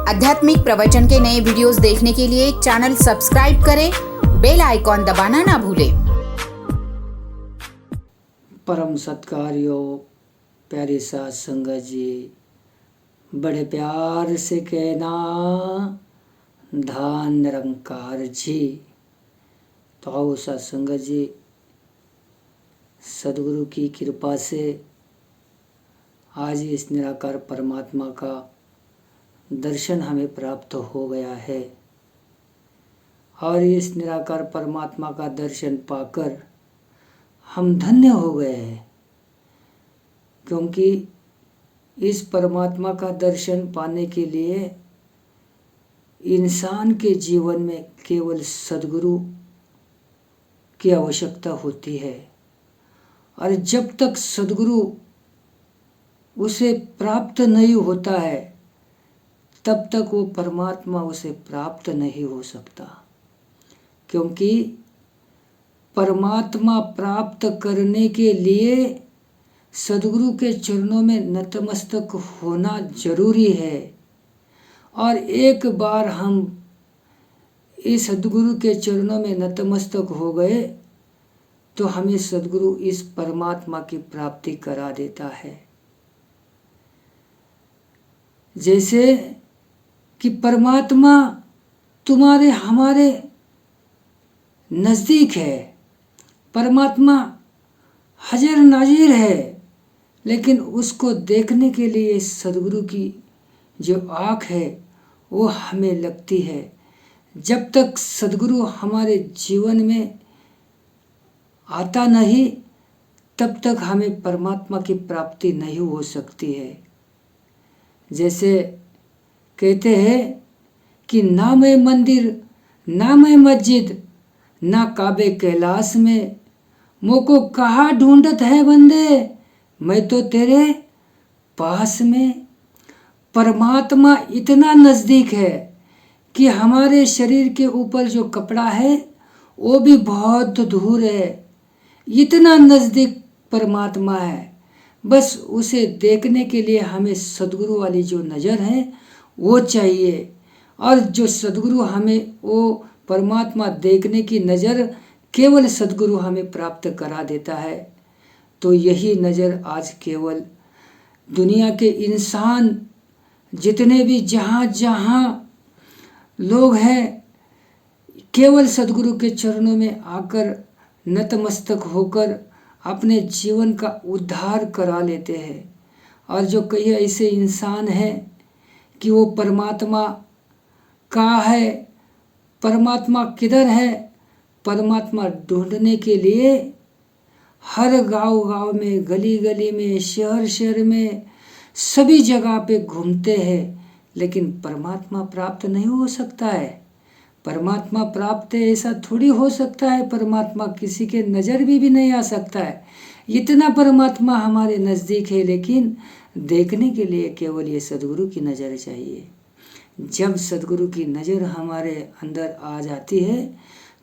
आध्यात्मिक प्रवचन के नए वीडियोस देखने के लिए चैनल सब्सक्राइब करें, बेल आइकॉन दबाना ना भूलें। परम सत्कार्यो प्यारे साथ संगत जी, बड़े प्यार से कहना धान निरंकार जी। तो आओ साथ संगत जी, सदगुरु की कृपा से आज इस निराकार परमात्मा का दर्शन हमें प्राप्त हो गया है और इस निराकार परमात्मा का दर्शन पाकर हम धन्य हो गए हैं, क्योंकि इस परमात्मा का दर्शन पाने के लिए इंसान के जीवन में केवल सद्गुरु की आवश्यकता होती है। और जब तक सद्गुरु उसे प्राप्त नहीं होता है तब तक वो परमात्मा उसे प्राप्त नहीं हो सकता, क्योंकि परमात्मा प्राप्त करने के लिए सद्गुरु के चरणों में नतमस्तक होना जरूरी है। और एक बार हम इस सद्गुरु के चरणों में नतमस्तक हो गए तो हमें सद्गुरु इस परमात्मा की प्राप्ति करा देता है। जैसे कि परमात्मा तुम्हारे हमारे नज़दीक है, परमात्मा हाजिर नाजिर है, लेकिन उसको देखने के लिए सद्गुरु की जो आँख है वो हमें लगती है। जब तक सद्गुरु हमारे जीवन में आता नहीं तब तक हमें परमात्मा की प्राप्ति नहीं हो सकती है। जैसे कहते हैं कि ना मैं मंदिर ना मैं मस्जिद ना काबे कैलाश में, मोको कहाँ ढूंढत है बंदे, मैं तो तेरे पास में। परमात्मा इतना नज़दीक है कि हमारे शरीर के ऊपर जो कपड़ा है वो भी बहुत दूर है, इतना नज़दीक परमात्मा है। बस उसे देखने के लिए हमें सद्गुरु वाली जो नज़र है वो चाहिए, और जो सद्गुरु हमें वो परमात्मा देखने की नज़र केवल सद्गुरु हमें प्राप्त करा देता है। तो यही नज़र आज केवल दुनिया के इंसान जितने भी जहाँ जहाँ लोग हैं केवल सद्गुरु के चरणों में आकर नतमस्तक होकर अपने जीवन का उद्धार करा लेते हैं। और जो कई ऐसे इंसान हैं कि वो परमात्मा कहाँ है, परमात्मा किधर है, परमात्मा ढूंढने के लिए हर गांव में, गली गली में, शहर शहर में, सभी जगह पे घूमते हैं, लेकिन परमात्मा प्राप्त नहीं हो सकता है। परमात्मा प्राप्त है ऐसा थोड़ी हो सकता है, परमात्मा किसी के नज़र भी नहीं आ सकता है। इतना परमात्मा हमारे नज़दीक है, लेकिन देखने के लिए केवल ये सद्गुरु की नज़र चाहिए। जब सद्गुरु की नज़र हमारे अंदर आ जाती है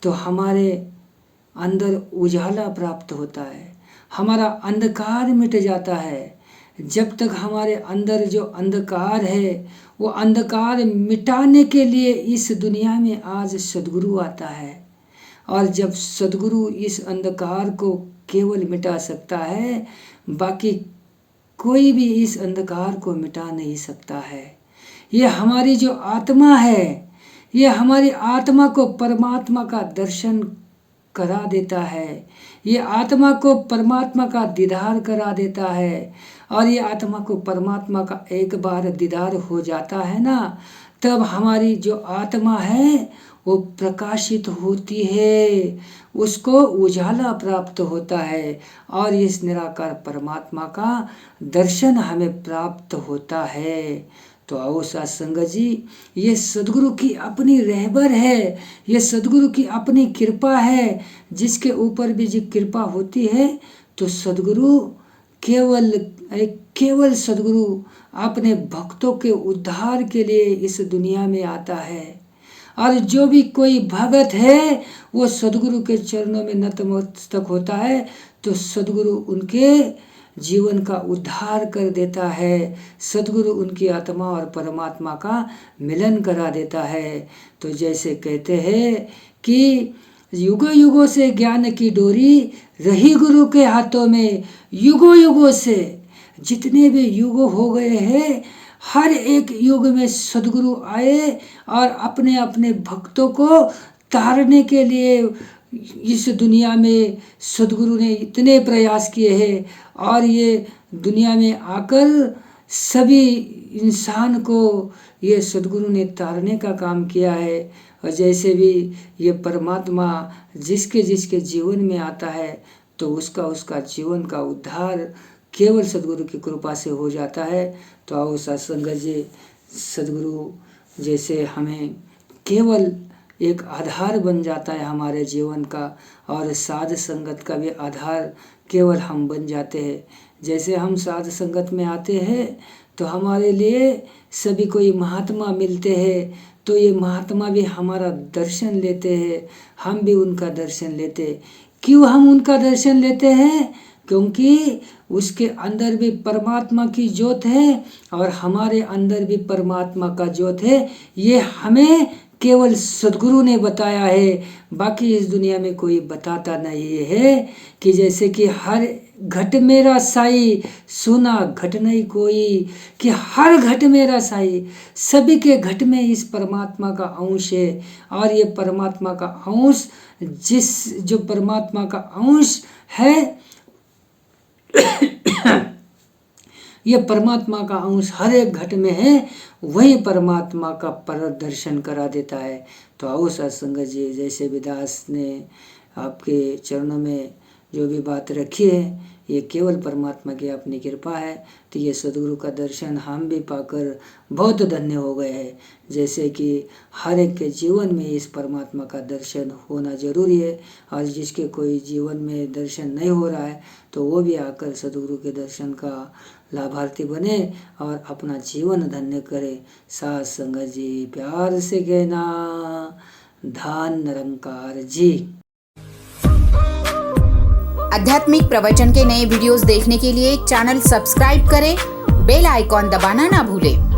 तो हमारे अंदर उजाला प्राप्त होता है, हमारा अंधकार मिट जाता है। जब तक हमारे अंदर जो अंधकार है वो अंधकार मिटाने के लिए इस दुनिया में आज सद्गुरु आता है। और जब सद्गुरु इस अंधकार को केवल मिटा सकता है, बाकी कोई भी इस अंधकार को मिटा नहीं सकता है। ये हमारी जो आत्मा है, ये हमारी आत्मा को परमात्मा का दर्शन करा देता है, ये आत्मा को परमात्मा का दीदार करा देता है। और ये आत्मा को परमात्मा का एक बार दीदार हो जाता है ना, तब हमारी जो आत्मा है वो प्रकाशित होती है, उसको उजाला प्राप्त होता है और इस निराकार परमात्मा का दर्शन हमें प्राप्त होता है। तो आओ साथ संगत जी, ये सद्गुरु की अपनी रहबर है, ये सद्गुरु की अपनी कृपा है। जिसके ऊपर भी जो कृपा होती है तो सद्गुरु केवल सद्गुरु अपने भक्तों के उद्धार के लिए इस दुनिया में आता है। और जो भी कोई भगत है वो सद्गुरु के चरणों में नतमस्तक होता है तो सद्गुरु उनके जीवन का उद्धार कर देता है। सद्गुरु उनकी आत्मा और परमात्मा का मिलन करा देता है। तो जैसे कहते हैं कि युगों युगों से ज्ञान की डोरी रही गुरु के हाथों में, युगों युगों से जितने भी युग हो गए हैं, हर एक युग में सद्गुरु आए और अपने अपने भक्तों को तारने के लिए इस दुनिया में सद्गुरु ने इतने प्रयास किए हैं और ये दुनिया में आकर सभी इंसान को ये सद्गुरु ने तारने का काम किया है। और जैसे भी ये परमात्मा जिसके जिसके जीवन में आता है तो उसका जीवन का उद्धार केवल सद्गुरु की कृपा से हो जाता है। तो आओ सत्संगत जी, सद्गुरु जैसे हमें केवल एक आधार बन जाता है हमारे जीवन का, और साध संगत का भी आधार केवल हम बन जाते हैं। जैसे हम साध संगत में आते हैं तो हमारे लिए सभी कोई महात्मा मिलते हैं, तो ये महात्मा भी हमारा दर्शन लेते हैं, हम भी उनका दर्शन लेते। क्यों हम उनका दर्शन लेते हैं? क्योंकि उसके अंदर भी परमात्मा की ज्योत है और हमारे अंदर भी परमात्मा का ज्योत है। ये हमें केवल सद्गुरु ने बताया है, बाकी इस दुनिया में कोई बताता नहीं है। कि जैसे कि हर घट मेरा साई, सुना घट नहीं कोई, कि हर घट मेरा साई, सभी के घट में इस परमात्मा का अंश है। और ये परमात्मा का अंश जो परमात्मा का अंश है ये परमात्मा का अंश हर एक घट में है, वही परमात्मा का पर दर्शन करा देता है। तो आओ सत्संगत जी, जैसे विदास ने आपके चरणों में जो भी बात रखी है ये केवल परमात्मा की अपनी कृपा है। तो ये सद्गुरु का दर्शन हम भी पाकर बहुत धन्य हो गए हैं। जैसे कि हर एक के जीवन में इस परमात्मा का दर्शन होना जरूरी है, और जिसके कोई जीवन में दर्शन नहीं हो रहा है तो वो भी आकर सद्गुरु के दर्शन का लाभार्थी बने और अपना जीवन धन्य करे। साथ संगत जी प्यार से कहना, धन निरंकार जी। आध्यात्मिक प्रवचन के नए वीडियोस देखने के लिए चैनल सब्सक्राइब करें, बेल आइकॉन दबाना ना भूलें।